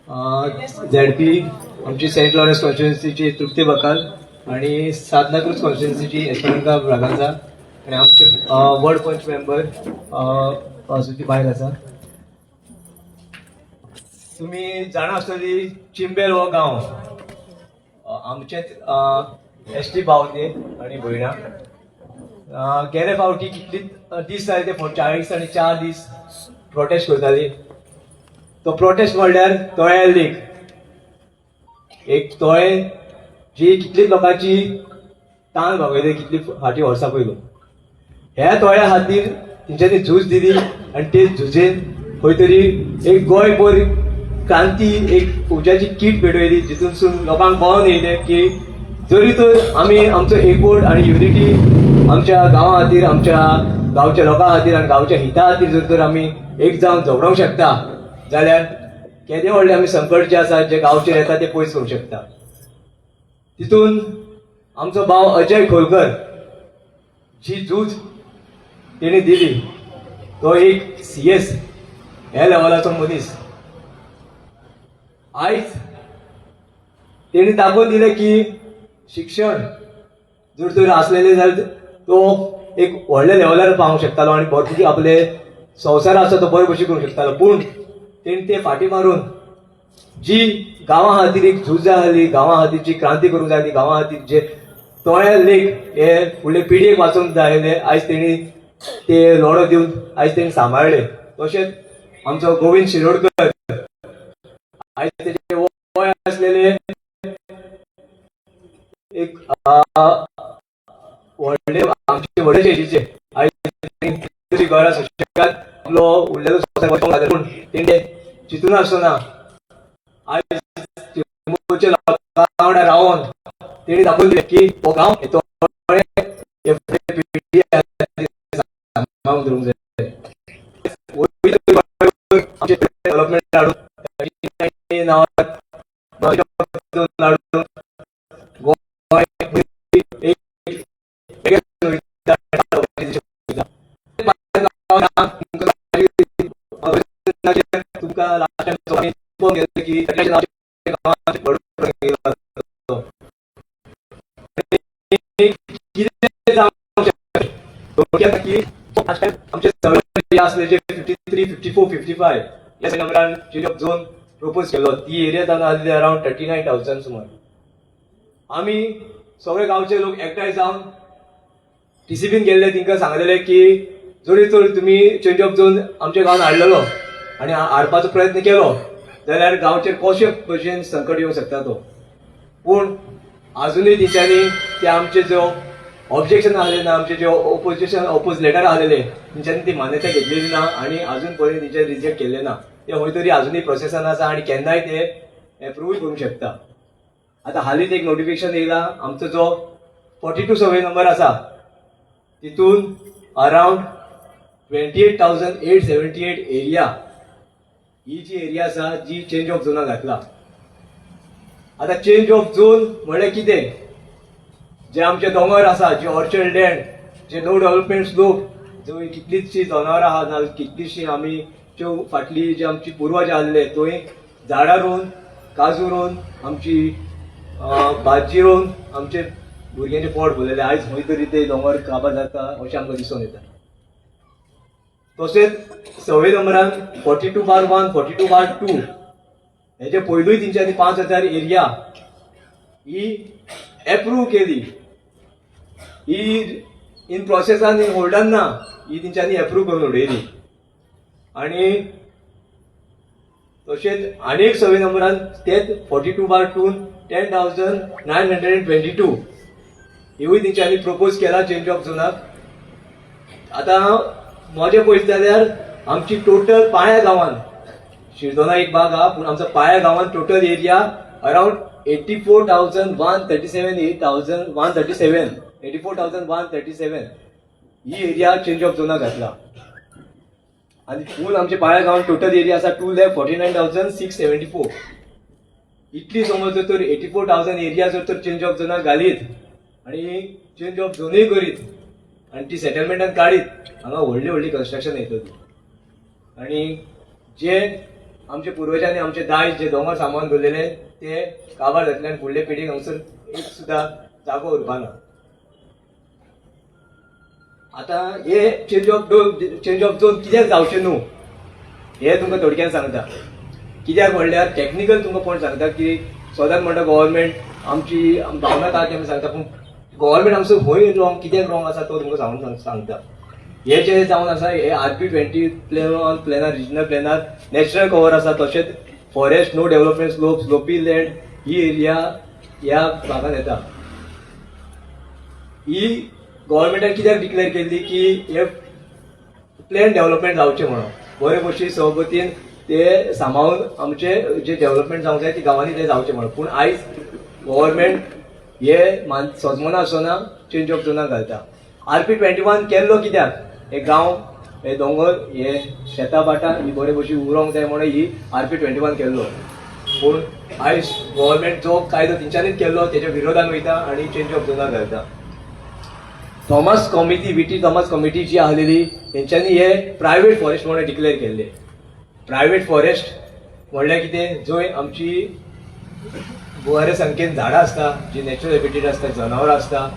ZP आमची Saint Lawrence कॉन्स्टिट्युएन्सीची तृप्ती बकाल आणि साधनाक्रूज कॉन्स्टिट्युएन्सीची एस्पेरंका ब्रागांजा आणि आमचे वर्ड पंच मेंबर वासुकी भायर आसा. तुम्ही जाणा आसतली चिंबेल हो गांव आमचेच एसटी भावते आणि भयणा गेले फावटी कितली दीस जाले ते 40 आनी 4 दीस प्रोटेस्ट करताली. तो प्रोटेस्ट म्हणल्यार तळे लेक एक तळे जी कितली लोकांची ताण भागयली कितली फाटी वर्सां पयलू ह्या तळ्या खातीर तेंच्यांनी झूज दिली आनी ते झुजेन खंय तरी एक गोंयभर क्रांती एक उज्याची कीट पेटयली जितूनसून लोकांक कळून येयलें की जरी तर आमी आमचो एकवट आनी युनिटी आमच्या गांवा खातीर आमच्या गांवच्या लोकां खातीर आनी गांवच्या हिता खातीर जर तर आमी एक जावन झगडोंक शकता जाल्यार केदें व्हडलें आमी संकट जे आसा जे गांवचेर येता ते पयस करूंक शकता. तितून आमचो भाव अजय खोलकर जी झूज तेणी दिली तो एक CS ह्या लेवलाचो मनीस आयज तेणी दाखोवन दिलें की शिक्षण जर तर आसलेलें जाल्यार तो एक व्हडल्या लेवलार पावूंक शकतालो आनी भरपूर आपले संवसार आसा तो बरे भशेन करूंक शकतालो. पूण तेणी ते फाटी मारून जी गांवा खातीर एक झूज जाली गांवा खातीर जी क्रांती करूंक जाय गांवा खातीर जे तळे लेक हे फुडले पिडयेक वाचूंक जाय आयज तेणी ते लढो दिवन आयज तेणी सांबाळले. तशेंच आमचो गोविंद शिरोडकर आयज तेजे वय आसलेले एक व्हडले आमचे व्हडले शेजीचे आयज घरा सुशेगाद आपलो उरलेलो संवसार पूण तेणे चिंतून आसतना आयज चिमूरच्या लोकां वांगडा रावन तेणी दाखोवन दिलें की हो गांव डेव्हलपमेंट हाडून तुमकां लास्ट टायम की आमचे जे 53, 54, 55 या नंबरान चेंज ऑफ झोन प्रपोज केलो ती एरिया जावन आसली अराउंड 39,000 सुमार. आमी सगळे गांवचे लोक एकठांय जावन TCBन गेल्ले तांकां सांगलेले की जरी तर तुमी चेंज ऑफ झोन आमच्या गांवांत हाडलेलो आनी हाडपाचो प्रयत्न केलो जाल्यार गांवचेर कशे भशेन संकट येवंक शकता तो. पूण आजुनूय तेंच्यांनी ते आमचे जो ऑब्जेक्शन आसलें ना आमचे जे ओपोज लेटर आसलेले तेंच्यांनी ती मान्यता घेतलेली ना आनी आजून पर्यंत तेंचे रिजेक्ट केल्ले ना. ते खंय तरी आजुनूय प्रोसेसान आसा आनी केन्नाय ते एप्रूव्ह करूंक शकता. आतां हालींच एक नोटिफिकेशन येयला आमचो जो 42 सर्वे नंबर आसा तितून अराउंड 28,878 एरिया ही जी एरिया आसा जी चेंज ऑफ झोनाक घातला. आतां चेंज ऑफ झोन म्हळ्यार कितें जे आमचे दोंगर आसा जे ऑर्चर्ड लँड जे नो डेव्हलपमेंट स्लोप जंय कितलींशीं जनावरां आहा ना कितलींशीं आमी ज्यो फाटली जे आमची पुर्वज आसले थंय झाडां रोवन काजू रोवन आमची भाजी रोवन आमचे भुरग्यांचे पोट भरलेले आयज खंय तरी ते दोंगर काबार जाता अशें आमकां दिसून येता. तशेंच सर्वे नंबरान 42/1, 42/2 हेजे पयलूय तेंच्यांनी 5,000 एरिया ही एप्रूव्ह केली. ही इन प्रोसेसान इन होल्डान ना ही तेंच्यांनी एप्रूव्ह करून उडयली. आनी तशेंच आनी एक सर्वे नंबरान तेच 42/2 10,922 हिवूय तेंच्यांनी प्रपोज केला चेंज ऑफ झोनाक. आतां म्हजें पळयत जाल्यार आमची टोटल पाळ्या गांवांत शिरदोना एक भाग आहा पूण आमचो पाळ्या गांवांत टोटल एरिया अराउंड 84,137 ही एरिया चेंज ऑफ झोनाक घातला. आनी फूल आमच्या पाळ्या गांवांत टोटल एरिया आसा 2,49,674. इतली समज जर तर 84,000 एरिया जर तर चेंज ऑफ झोनाक घालीत आनी चेंज ऑफ झोनूय करीत आनी ती सेटलमेंटान काडीत हांगा व्हडली व्हडली कन्स्ट्रक्शन येतली. आनी जे आमच्या पूर्वजांनी आमचे दायज जे दोंगर सामान दवरलेले ते काबार जातले आनी फुडले पिढीक हांगसर एक सुद्दां जागो उरपाना. आता हे चेंज ऑफ झोन कित्याक जावचें न्हू हे तुमकां थोडक्यान सांगता. कित्याक म्हणल्यार टॅक्निकल तुमकां कोण सांगता की सदांच म्हणटा गव्हर्मेंट आमची भावना काय ते सांगता, पूण गव्हर्मेंट आमचो खंय रॉंग कित्याक रॉंग आसा तो तुमकां सांगता. हे जे जावन आसा हे RP20 प्लॅनार रिजनल प्लॅनार नॅचरल कवर आसा, तशेंच forest no development slope slopy land ही एरिया ह्या भागात येता. ही गव्हर्मेंटान कित्याक डिक्लेअर केल्ली की हे प्लॅन डेव्हलपमेंट जावचें म्हणून बरे भशेन सहपतीन ते सांबाळून आमचे जे डेव्हलपमेंट जावंक जाय ती गांवांनी ते जावचें म्हणून. पूण आयज गव्हर्मेंट हे सजमना आसतना चेंज ऑफ झोनाक घालता. RP21 केल्लो कित्याक हे गांव हे दोंगर हे शेतां बाटा ही बरे भशेन उरोंक जाय म्हणून ही RP21 केल्लो. पूण आयज गव्हर्मेंट जो कायदो तेंच्यांनीच केल्लो तेच्या विरोधान वयता आनी चेंज ऑफ झोनाक घालता. Thomas committee VT Thomas committee जी आसलेली तेंच्यांनी हे प्रायवेट फॉरेस्ट म्हणून डिक्लेअर केल्ले. प्रायवेट फॉरेस्ट म्हणल्यार कितें जंय आमची बरे संख्येन झाडां आसता जी नॅचरल हॅबिटेट आसता, जनावरां आसता,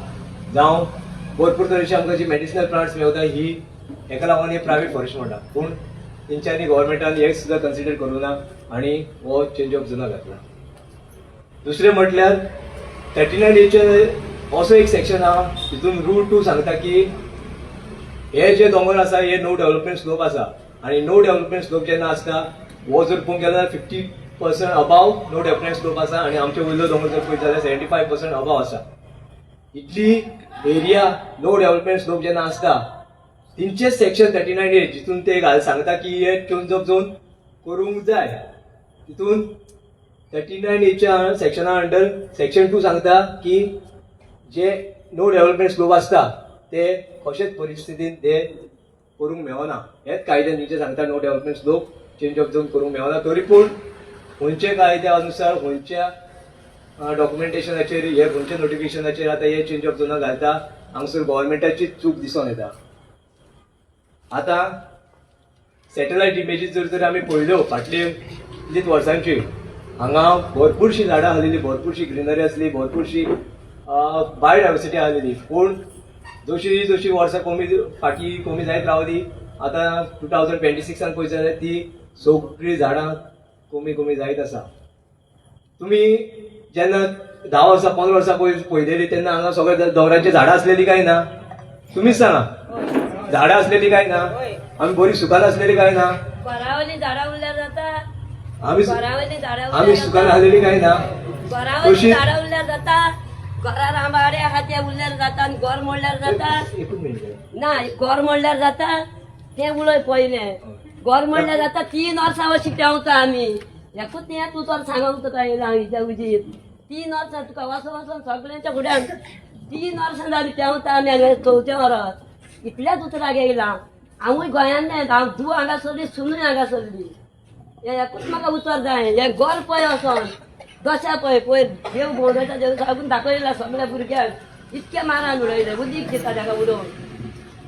जावं भरपूर तरेची आमकां जी मेडिसिनल प्लांट्स मेळटा ही हेका लागून हे प्रायवेट फॉरेस्ट म्हणटा. पूण तेंच्यांनी गव्हर्मेंटान हे सुद्दां कन्सिडर करूं ना आनी हो चेंज ऑफ झोनाक घातला. दुसरें म्हटल्यार 39A असो एक सेक्शन आहा तितून रूल 2 सांगता की हे जे दोंगर आसा हे नो डेव्हलपमेंट स्लोप आसा आनी नो डेव्हलपमेंट स्लोप जेन्ना आसता हो जर पळोवंक गेलो जाल्यार 50% अबाव नो डेव्हलपमेंट स्लोप आसा आनी आमचे वयलो दोंगर जर पळयत जाल्यार 75% अबाव आसा. इतली एरिया नो डेव्हलपमेंट स्लोप जेन्ना आसता तेंचेच सेक्शन 39A जितून ते सांगता की हे चेंज ऑफ झोन करूंक जाय. तितून 39A सेक्शना अंडर सेक्शन 2 सांगता की जे नो डेव्हलपमेंट स्लोप आसता ते कशेच परिस्थितीन ते करूंक मेळना. हेच कायद्यान जे सांगता no development slope change of zone करूंक मेळना. तरी पूण खंयचे कायद्या अनुसार खंयच्या डॉक्युमेंटेशनाचेर हे खंयच्या नोटिफिकेशनाचेर आता हे चेंज ऑफ झोनाक घालता हांगसर गव्हर्मेंटाची चूक दिसून येता. आता सॅटेलायट इमेजीस जर आमी पळयल्यो फाटली कितलीच वर्सांची हांगा भरपूरशी झाडां आसलेली, भरपूरशी ग्रीनरी आसली, भरपूरशी बायोडायवर्सिटी आसलेली. पूण जशी जशी वर्सां कमी जायत रावली आतां 2026 पळयत जाल्यार ती सगळीं झाडां कमी जायत आसा. तुमी जेन्ना 10 वर्सां 15 वर्सां पळयलेली तेन्ना हांगा सगळ्या दोंगरांची झाडां आसलेली काय ना? तुमीच सांगा. झाडां आसलेली काय ना? आमी बरी सुकान आसलेली काय ना? आमी सुकान आसलेली काय ना? तशी घरा रांबाडे आहा ते उरल्यार जाता आनी घर मोडल्यार जाता ना. घर मोडल्यार जाता ते उलय पयले घर मोडल्यार जाता. 3 वर्सां अशी पेंवता आमी. एकूच तें तूं तर सांगूंक तुका येयला हिच्या उजीर 3 वर्सां तुका वचून सगळ्यांच्या फुड्यान 3 वर्सां जाली पेंवता आमी हांगा 4थें वर्स. इतल्याच उतराक येयला. हांवूय गोंयान नाही, हांव तूं हांगा सरली सुनूय हांगा सरली. हे एकूच म्हाका उतर जाय. हे घर पळय वचोन दशा पळय देव भोंवडायता देव सागून दाखयला सगळ्या भुरग्यांक इतके मारान उडयले. उदीक दिता ताका उडोवन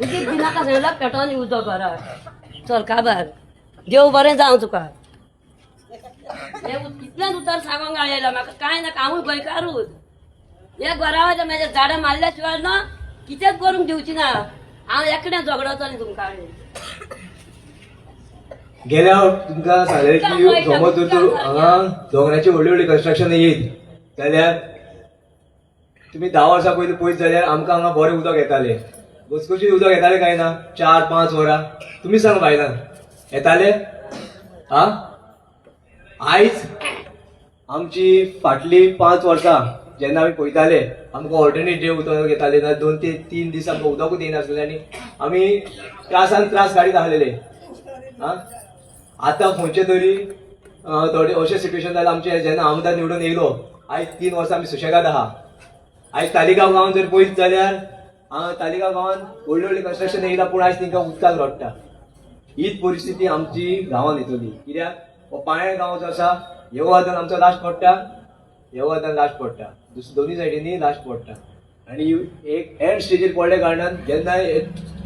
उदीक दिनाका सांगला पेटोवन उजो करा. चल काबार देव बरें जावं तुका. हे इतल्याच उतर सांगोंक आयला म्हाका कांय ना. हांवूय गोंयकारूच. हे घरावाच्या म्हाज्या झाडां मारल्या शिवाय ना कितेंच करूंक दिवची ना. हांव एकडें झगडतलें तुमकां. गेल्या तुमकां सांगलें की समज जर हांगा दोंगराची व्हडली व्हडली कन्स्ट्रक्शन येयत जाल्यार तुमी 10 वर्सां पयलीं पळयत जाल्यार आमकां हांगा बरें उदक येतालें. घसघशीत उदक येतालें काय ना? 4-5 वरां तुमी सांग बायलां येतालें? आयज आमची फाटली 5 वर्सां जेन्ना आमी पळयताले आमकां ऑल्टरनेट डे उदक येतालें ना 2 ते 3 दीस आमकां उदकूच येनासलें आनी आमी त्रासान त्रास काडीत आसलेले. आतां खंयचे तरी थोडे अशें सिट्युएशन जालें आमचें जेन्ना आमदार निवडून येयलो आयज 3 वर्सां आमी सुशेगाद आहा. आयज तालिगांव गांवांत जर पळयत जाल्यार तालिगांव गांवांत व्हडली व्हडली कन्स्ट्रक्शन येयला पूण आयज तांकां उदकाक रडटा. हीच परिस्थिती आमची गांवांत येतली. कित्याक हो पाळ्या गांव जो आसा ह्यो वादन आमचो लास्ट पडटा, ह्यो वादन लास्ट पडटा, दोनी सायडींनी लास्ट पडटा. आनी एक एंड स्टेजीर पडल्या कारणान जेन्ना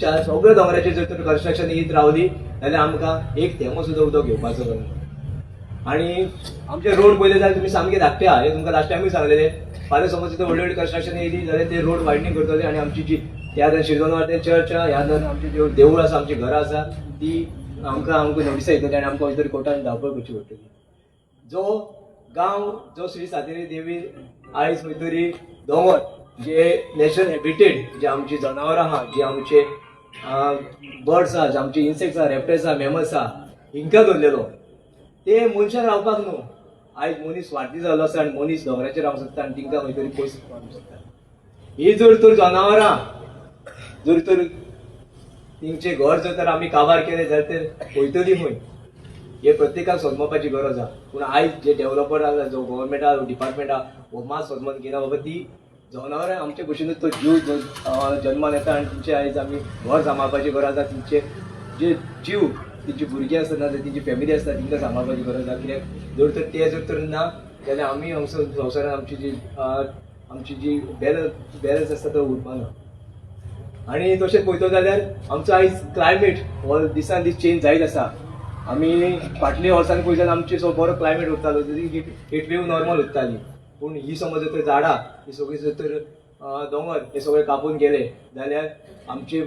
सगळ्या दोंगराचेर जर तर कन्स्ट्रक्शन येत रावली जाल्यार आमकां एक थेंबो सुद्दां उदक घेवपाचो ना. आणि आमचे रोड पयले जाल्यार तुमी सामके धाकटे आहा, हे तुमकां लास्ट टायमूय सांगलेले. फाल्यां समज तिथं व्हडली व्हडली कन्स्ट्रक्शन येयली जाल्यार ते रोड वायडनींग करतले आणि आमची जी ह्या शिरदोनवार ते चर्च आहा, ह्या आमची जे देवूळ आसा, आमची घरां आसा ती आमकां नोटीस येतली आणि आमकां खंय तरी कोर्टान धांवपळ करची पडटली. जो गांव जो श्री सातेरी देवी आयज खंय तरी दोंगर जे नॅशनल हॅबिटेट जे आमची जनावरां आहा, जे आमचे बर्ड्स आहा, जे आमचे इन्सेक्ट्स आहा, रेप्टायल्स आहा, मॅमल्स आहा, हिंकां दवरलेलो ते मनशाक रावपाक न्हू. आयज मनीस स्वार्थी जाल्लो आसा आणि मनीस दोंगराचेर रावंक सोदता आणि तिंकां खंय तरी पयस पावंक सोदता. ही जर तर जनावरां जर तर तिंचे घर जर तर आमी काबार केले जाल्यार ते वयतली खंय, हे प्रत्येकाक सोदमोवपाची गरज आहा. पूण आयज जे डेव्हलपर आसा, जो गव्हर्मेंट आहा, डिपार्टमेंट आहा, हो मात सोदमोन घेना बाबा ती जनावरां आमचे भशेनूच तो जीव जल्मान येता आणि तिंचे आयज आमी घर सांबाळपाची गरज आहा. तिंचे जे जीव तिंची भुरगीं आसतना तिंची फॅमिली आसता तिंकां सांबाळपाची गरज आहा. कित्याक जर तर ना जाल्यार आमी हांगसर संवसारान आमची जी बॅलन्स आसता तो उरपाना. आणि तशेंच पळयत जाल्यार आमचो आयज क्लायमेट हो दिसान दीस चेंज जायत आसा. आमी फाटल्या वर्सांनी पळयत जाल्यार आमचे बरो क्लायमेट उरतालो, हिटवेव नॉर्मल उरताली. पूण ही समज जर तर झाडां ही सगळीं जर तर दोंगर हे सगळे कापून गेले जाल्यार आमचे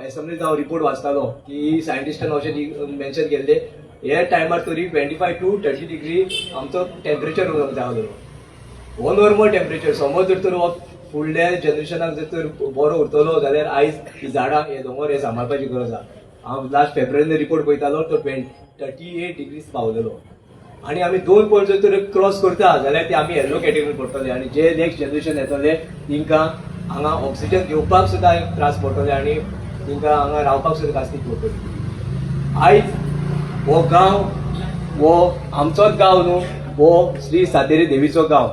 एसेंब्लींत हांव रिपोर्ट वाचतालो की सायंटिस्टान अशें मेन्शन केल्ले हे टायमार तरी 25 to 30 डिग्री आमचो टेम्परेचर जावलो. हो नॉर्मल टेम्परेचर. समज जर तर हो फुडल्या जनरेशनाक जर तर बरो उरतलो जाल्यार आयज ही झाडां हे दोंगर हे सांबाळपाची गरज आहा. हांव लास्ट फेब्रुवारीन रिपोर्ट पळयतालो तो 38 डिग्रीज पावलेलो. आणि आमी 2 पॉयंट जर तर क्रॉस करता जाल्यार ते आमी येलो कॅटेगरीन पडटले आणि जे नेक्स्ट जनरेशन येतले तिंकां हांगा ऑक्सिजन घेवपाक सुद्दां त्रास पडटले आणि तिंकां हांगा रावपाक सुद्दां कास्तीक पडटली. आयज हो गांव हो आमचोच गांव न्हू, हो श्री सातेरी देवीचो गांव.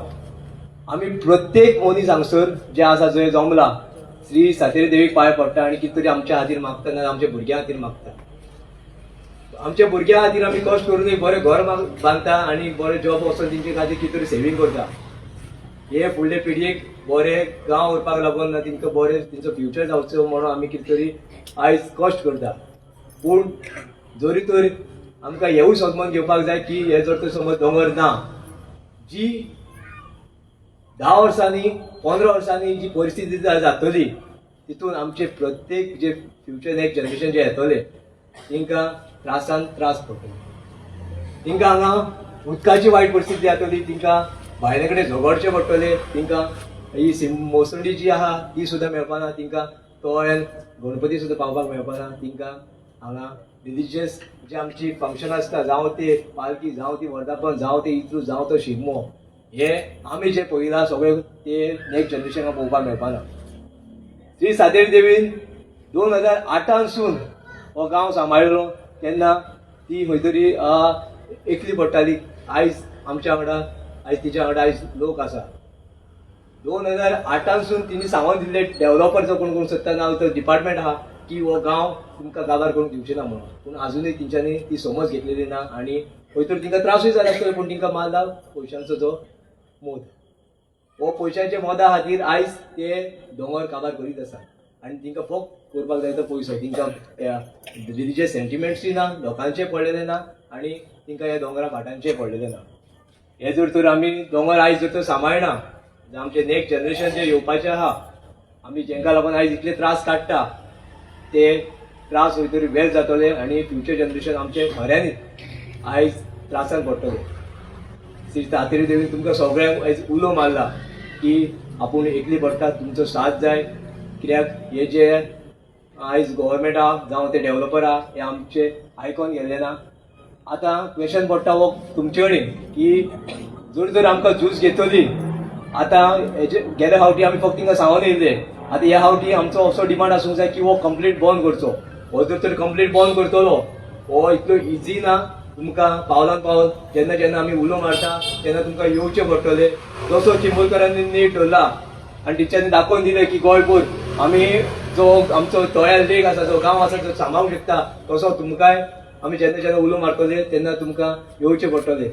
आमी प्रत्येक मनीस हांगसर जे आसा जंय जमला श्री सातेरी देवीक पांय पडटा आणि कितें तरी आमच्या खातीर मागता ना आमच्या भुरग्यां खातीर मागता. आमच्या भुरग्यां खातीर आमी कश्ट करून बरें घर बांदता आणि बरें जॉब वचून तेंचे खातीर कितें तरी सेवींग करता. हे फुडले पिडयेक बरें गांव उरपाक लागून तिंकां बरें तेंचो फ्युचर जावचो म्हणून आमी कितें तरी आयज कश्ट करता. पूण जरी तर आमकां हेवूय समजून घेवपाक जाय की हे जर तर समज दोंगर ना, जी 10 वर्सांनी 15 वर्सांनी जी परिस्थिती जातली तितून आमचे प्रत्येक जे फ्युचर नेक्स्ट जनरेशन जे येतले तिंकां त्रासान त्रास पडटले. तिंकां हांगा उदकाची वायट परिस्थिती जातली, तिंकां भायले कडेन झगडचें पडटलें, तिंकां ही मोसंडी जी आहा ती सुद्दां मेळपाना, तिंकां तळ्यान गणपती सुद्दां पावपाक मेळपाना. तिंकां हांगा रिलिजियस जे आमची फंक्शन आसता जावं ते पालकी जावं ती वर्धापन जावं ते इतरू जावं तो शिगमो हे आमी जे पळयलां सगळे ते नेक्स्ट जनरेशनाक पळोवपाक मेळपाना. श्री सातेरी देवीन 2008 हो गांव सांबाळिल्लो तेन्ना ती खंय तरी एकली पडटाली. आयज आमच्या वांगडा आयज तिच्या वांगडा आयज लोक आसा. 2008 तिणी सांगून दिल्ले डेव्हलपर जो कोण सोदता ना तो डिपार्टमेंट आहा की हो गांव तुमकां काबार करूंक दिवचे ना म्हणून. पूण आजुनूय तेंच्यांनी ती समज घेतलेली ना आणि खंय तर तिंकां त्रासूय जाले आसतले पूण तिंकां मारला पयशांचो जो मोद. हो पयशांच्या मोदा खातीर आयज ते दोंगर काबार करीत आसा आणि तिंकां फक्त करपाक जाय तो पयसो. तिंकां रिलिजियस सेंटिमेंट्सूय ना, लोकांचे पडलेले ना आणि तिंकां ह्या दोंगरा भाटांचे पडलेले ना. हे जर तर आमी दोंगर आयज जर तर सांबाळना आमचे नेक्स्ट जनरेशन जे येवपाचें आहा आमी जेंका लागून आयज इतले त्रास काडटा ते त्रास खंय तरी वेस्ट जातले आणि फ्युचर जनरेशन आमचे खऱ्यांनीच आयज त्रासान पडटले. श्री सातेरी देवीन तुमकां सगळ्यांक आयज उलो मारला की आपूण एकली पडटा, तुमचो साथ जाय. कित्याक हे जे आयज गव्हर्मेंट आहा जावं ते डेव्हलपर आहा हे आमचे आयकोन गेल्ले ना. आतां क्वेश्चन पडटा हो तुमचे कडेन की जर तर आमकां झूज घेतली आतां हेजे गेल्या फावटी आमी फक्त तिंकां सांगून येयले, आतां ह्या फावटी आमचो असो डिमांड आसूंक जाय की हो कंप्लीट बंद करचो. हो जर तर कंप्लीट बंद करतलो हो इतलो इजी ना. तुमकां पावलान पावल जेन्ना जेन्ना आमी उलो मारता तेन्ना तुमकां येवचें पडटलें. जसो चिंबोलकरांनी नीट धरला आनी टिचरांनी दाखोवन दिलें की गोंयभर आमी जो आमचो तळ्यार लेक आसा जो गांव आसा तो सांबाळूंक शकता तसो तुमकांय आमी जेन्ना जेन्ना उलो मारतले तेन्ना तुमकां येवचें पडटलें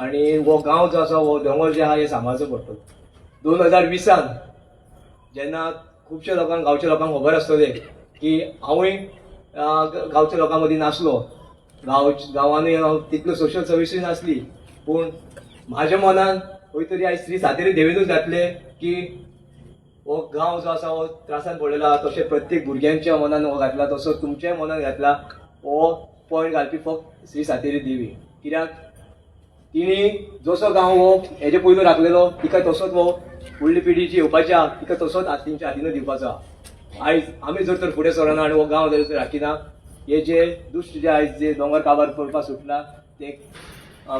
आनी हो गांव जो आसा हो दोंगर जे आहा हे सांबाळचो पडटलो. 2020 जेन्ना खुबशे लोकांक गांवच्या लोकांक खबर आसतलें की हांवूय गांवच्या लोकां मदीं नासलो गांवांनी हांव तितलो सोशल सर्विसीस नासली, पूण म्हाज्या मनान खंय तरी आयज श्री सातेरी देवेनूच घातले की हो गांव जो आसा हो त्रासान पडलेलो आहा, तशें प्रत्येक भुरग्यांच्या मनान हो घातला, तसो तुमच्या मनान घातला हो पॉयंट घालपी फक्त श्री सातेरी देवी. कित्याक तिणी जसो गांव हो हेजे पयलू राखलेलो तिका तसोच हो फुडली पिढी जी येवपाची आहा तिका तसोच तेंच्या हातीन दिवपाचो आहा. आयज आमी जर तर फुडें सरना आनी हो गांव जर तर राखिना, हे जे दुश्ट जे आयज जे दोंगर काबार करपाक सुटला ते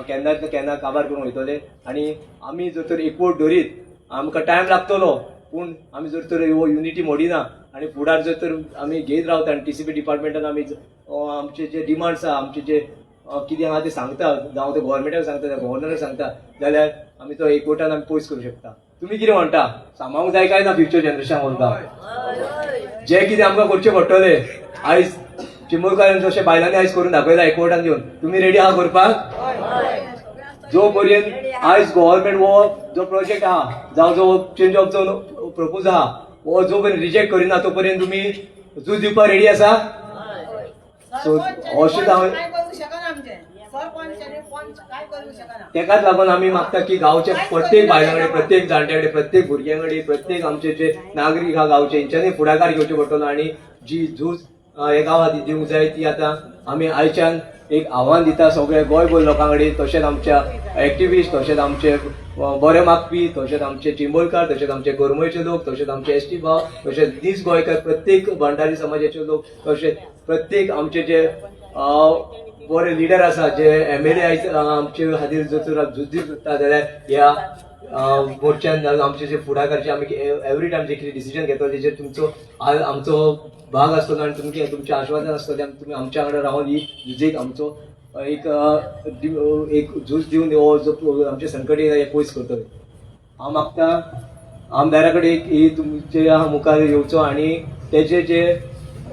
केन्ना काबार करून वयतले. आनी आमी जर तर एकवट धरीत आमकां टायम लागतलो, पूण आमी जर तर हो युनिटी मोडिना आनी फुडार जर तर आमी घेत रावता आनी TCP डिपार्टमेंटान आमी आमचे जे डिमांड्स आहा, आमचे जे कितें आहा ते सांगता, जावं ते गव्हर्मेंटाक सांगता, गव्हर्नराक सांगता, जाल्यार आमी तो एकवटान आमी पयस करूं शकता. तुमी कितें म्हणटा? सांबाळूंक जाय काय ना फ्युचर जनरेशन वरता? जे कितें आमकां करचें पडटलें आयज चिंबोरकारान जशें बायलांनी आयज करून दाखयला एकवटान घेवन, तुमी रेडी आहा करपाक? जो पर्यंत आयज गव्हर्मेंट हो जो प्रोजेक्ट आहा जावं जो चेंज ऑफ जो प्रपोज आहा हो जो पर्यंत रिजेक्ट करिना तो पर्यंत तुमी झूज दिवपाक रेडी आसा? सो अशें हांव तेकाच लागून आमी मागता की गांवच्या प्रत्येक बायलांकडे, प्रत्येक जाणट्याकडे, प्रत्येक भुरग्यांकडे, प्रत्येक आमचे जे नागरीक आहा गांवचे हेंच्यांनी फुडाकार घेवचो पडटलो आनी जी झूज हे गांवांत दिवंक जाय ती आतां आमी आयच्यान एक आव्हान दिता सगळे गोंयभर लोकां कडेन, तशेंच आमच्या एक्टिविस्ट, तशेंच आमचे बरे मागपी, तशेंच आमचे चिंबोरकार, तशेंच आमचे गोरमयचे लोक, तशेंच आमचे ST भाव, तशेंच दीस गोंयकार, प्रत्येक भंडारी समाजाचे लोक, तशेंच प्रत्येक आमचे जे बरे लिडर आसा, जे MLA आमचे खातीर जर झूज दिता जाल्यार ह्या मोर्चान आमचे जे फुडाकारचे आमी एवरी टायम जे कितें डिसिजन घेता तेजेर तुमचो आमचो भाग आसतलो आनी तुमचें आश्वासन आसतलें. तुमी आमच्या वांगडा रावन ही झुजेक आमचो एक झूज दिवन हो जो आमचे संकट हे पयस करतले. हांव मागता आमदारा कडेन ही तुमचे मुखार येवचो आनी तेजे जे